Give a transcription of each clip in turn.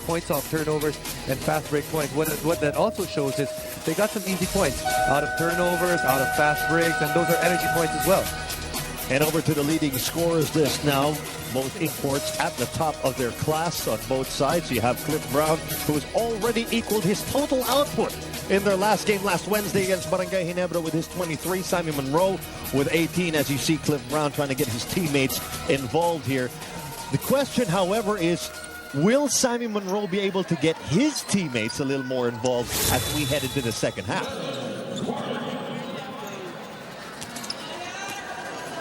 points off turnovers and fast break points. What that also shows is they got some easy points out of turnovers, out of fast breaks, and those are energy points as well. And over to the leading scorers list now. Both imports at the top of their class on both sides. You have Cliff Brown, who has already equaled his total output in their last game last Wednesday against Barangay Ginebra with his 23. Sammy Monroe with 18. As you see, Cliff Brown trying to get his teammates involved here. The question, however, is will Sammy Monroe be able to get his teammates a little more involved as we head into the second half?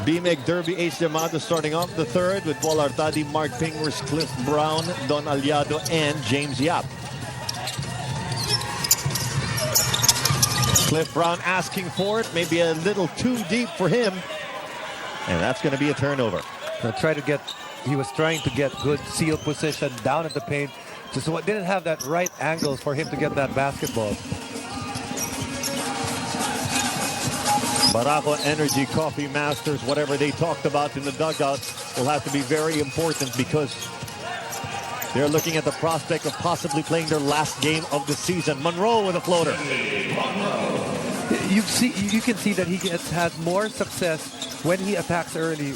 B-Meg Derby Ace Llamados starting off the third with Paul Artadi, Mark Pingers, Cliff Brown, Don Aliado, and James Yap. Cliff Brown asking for it, maybe a little too deep for him. And that's going to be a turnover. He was trying to get good seal position down at the paint. So it didn't have that right angle for him to get that basketball. Barako Energy Coffee Masters, whatever they talked about in the dugout, will have to be very important because they're looking at the prospect of possibly playing their last game of the season. Monroe with a floater. You can see that he has more success when he attacks early.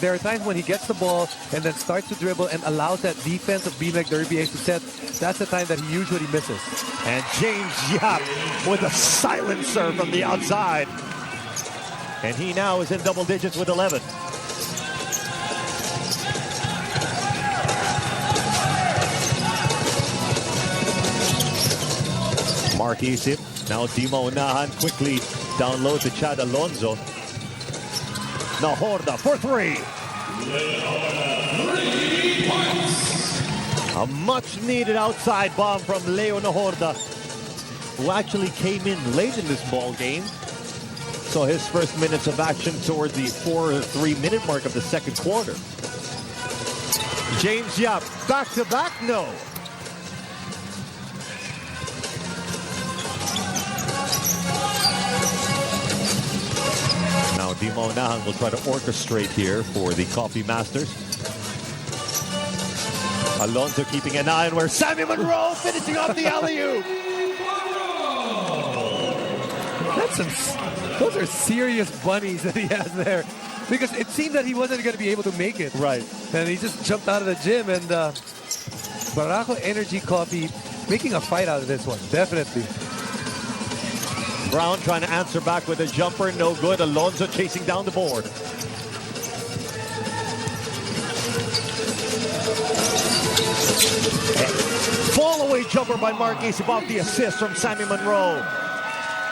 There are times when he gets the ball and then starts to dribble and allows that defense of B-Meg Derby Ace to set. That's the time that he usually misses. And James Yap with a silencer from the outside. And he now is in double digits with 11. Mark Isip, now Timo Unahan quickly down low to Chad Alonzo. Nahorda for three. A much needed outside bomb from Leo Nahorda, who actually came in late in this ball game. So his first minutes of action toward the 4 or 3 minute mark of the second quarter. James Yap, back to back, no. Now Timo Unahan will try to orchestrate here for the Coffee Masters. Alonso keeping an eye on where Sammy Monroe finishing off the alley-oop. Those are serious bunnies that he has there. Because it seemed that he wasn't going to be able to make it. Right. And he just jumped out of the gym. And Barako Energy Coffee making a fight out of this one. Definitely. Brown trying to answer back with a jumper. No good. Alonso chasing down the board. Fall-away jumper by Mark Isip off the assist from Sammy Monroe.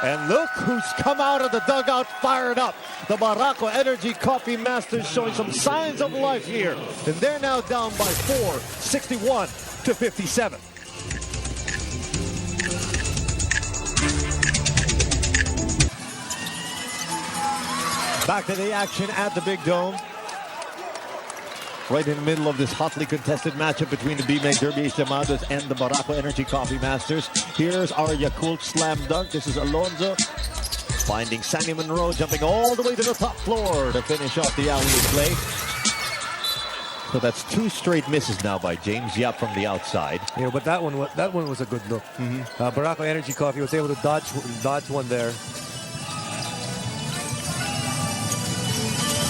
And look who's come out of the dugout fired up. The Barako Energy Coffee Masters showing some signs of life here. And they're now down by 4, 61 to 57. Back to the action at the Big Dome. Right in the middle of this hotly contested matchup between the B-Meg Derby Ace Llamados and the Barako Energy Coffee Masters. Here's our Yakult slam dunk. This is Alonzo finding Sammy Monroe, jumping all the way to the top floor to finish off the alley-oop play. So that's 2 straight misses now by James Yap from the outside. Yeah, but that one was a good look. Barako Energy Coffee was able to dodge one there.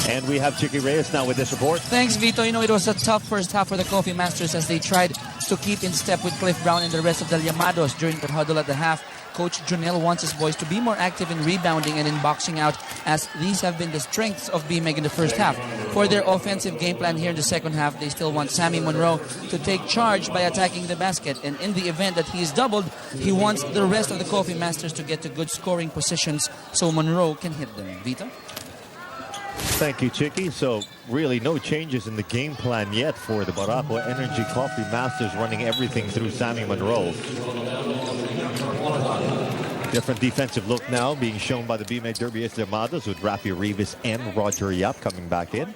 And we have Chicky Reyes now with this report. Thanks, Vito. It was a tough first half for the Coffee Masters as they tried to keep in step with Cliff Brown and the rest of the Llamados during the huddle at the half. Coach Junel wants his boys to be more active in rebounding and in boxing out, as these have been the strengths of B-Meg in the first half. For their offensive game plan here in the second half, they still want Sammy Monroe to take charge by attacking the basket. And in the event that he is doubled, he wants the rest of the Coffee Masters to get to good scoring positions so Monroe can hit them. Vito? Thank you, Chicky. So really no changes in the game plan yet for the Barako Energy Coffee Masters, running everything through Sammy Monroe. Different defensive look now being shown by the B-Meg Derby Ace Llamados with Rafi Rivas and Roger Yap coming back in.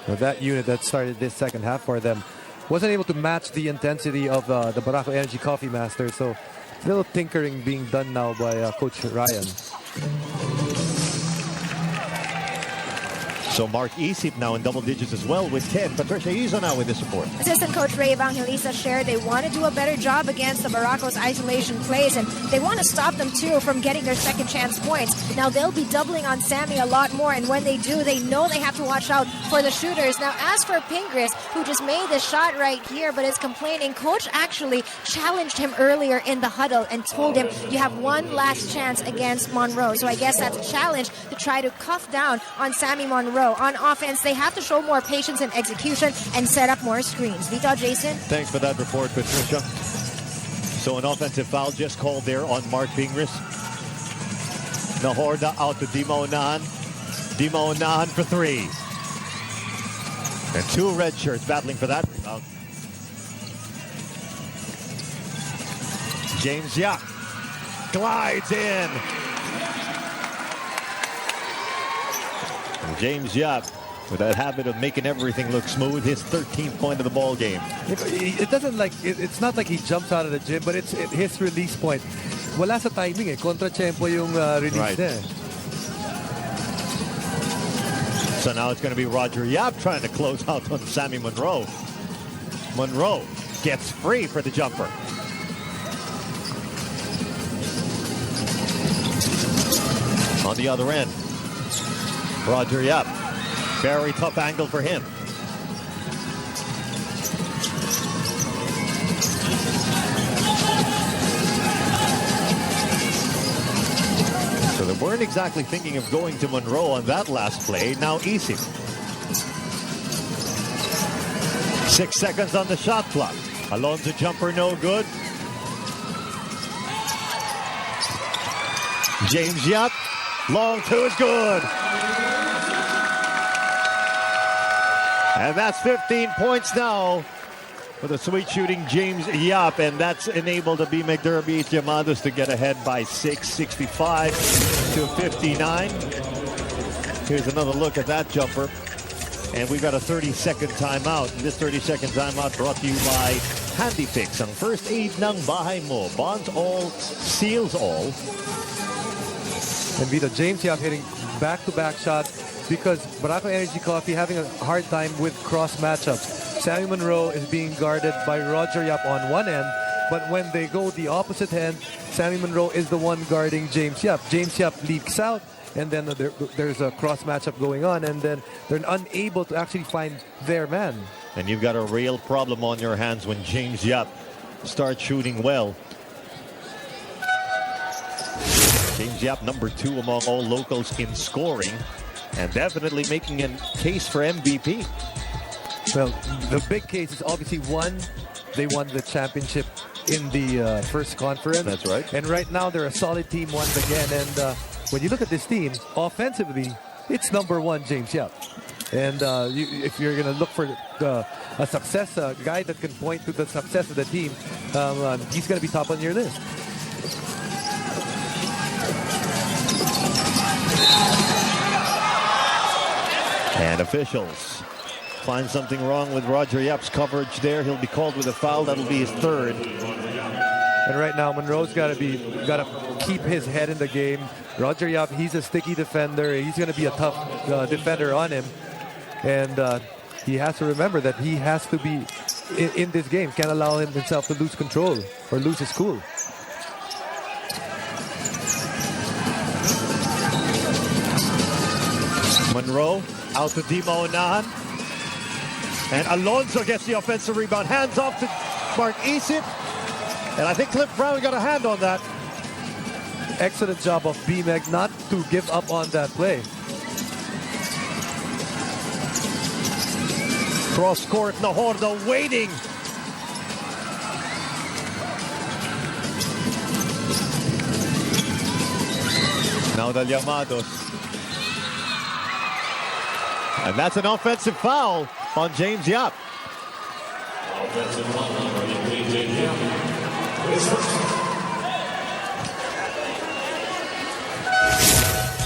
Well, that unit that started this second half for them wasn't able to match the intensity of the Barako Energy Coffee Masters. So a little tinkering being done now by Coach Ryan. So Mark Isip now in double digits as well with 10. Patricia Izo now with this report. Assistant coach Ray Evangelista shared they want to do a better job against the Barako's isolation plays, and they want to stop them too from getting their second chance points. Now they'll be doubling on Sammy a lot more, and when they do, they know they have to watch out for the shooters. Now as for Pingris, who just made the shot right here but is complaining, coach actually challenged him earlier in the huddle and told him you have one last chance against Monroe. So I guess that's a challenge to try to cuff down on Sammy Monroe. On offense, they have to show more patience and execution and set up more screens. Vito, Jason? Thanks for that report, Patricia. So an offensive foul just called there on Mark Pingris. Nahorda out to Dimo Onahan. Dimo Onahan for three. And two red shirts battling for that rebound. James Yap glides in. And James Yap, with that habit of making everything look smooth, his 13th point of the ball game. It doesn't like it's not like he jumps out of the gym, but it's his release point. Wala sa timing kontra-tempo yung release Right. there. So now it's going to be Roger Yap trying to close out on Sammy Monroe. Monroe gets free for the jumper. On the other end, Roger Yap. Very tough angle for him. So they weren't exactly thinking of going to Monroe on that last play. Now easy. 6 seconds on the shot clock. Alonso jumper no good. James Yap. Long two is good. And that's 15 points now for the sweet shooting James Yap. And that's enabled the B-Meg Derby Ace Llamados to get ahead by 6, 65 to 59. Here's another look at that jumper. And we've got a 30-second timeout. And this 30-second timeout brought to you by Handy Fix. Ang first aid ng bahay mo. Bonds all, seals all. And Vito, James Yap hitting back-to-back shots because Barako Energy Coffee having a hard time with cross matchups. Sammy Monroe is being guarded by Roger Yap on one end, but when they go the opposite end, Sammy Monroe is the one guarding James Yap. James Yap leaks out, and then there's a cross matchup going on, and then they're unable to actually find their man. And you've got a real problem on your hands when James Yap starts shooting well. James Yap, number 2 among all locals in scoring, and definitely making a case for MVP. Well, the big case is obviously they won the championship in the first conference. That's right. And right now they're a solid team once again. And when you look at this team, offensively, it's number 1 James Yap. And if you're going to look for a success, a guy that can point to the success of the team, he's going to be top on your list. And officials find something wrong with Roger Yap's coverage there. He'll be called with a foul. That'll be his 3rd. And right now, Monroe's got to keep his head in the game. Roger Yap, he's a sticky defender. He's going to be a tough defender on him. And he has to remember that he has to be in this game. Can't allow himself to lose control or lose his cool. Monroe out to Dimo Onahan. And Alonso gets the offensive rebound. Hands off to Mark Isip. And I think Cliff Brown got a hand on that. Excellent job of B-Meg not to give up on that play. Cross court, Nahorda waiting. Now the Llamados. And that's an offensive foul on James Yap.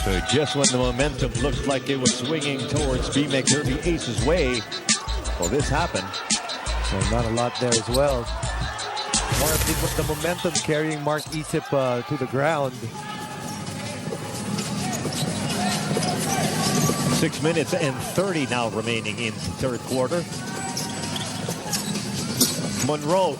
So just when the momentum looked like it was swinging towards B-Meg Derby Ace's way, well, this happened. And not a lot there as well. More of the momentum carrying Mark Isip to the ground. 6 minutes and 30 now remaining in the third quarter. Monroe.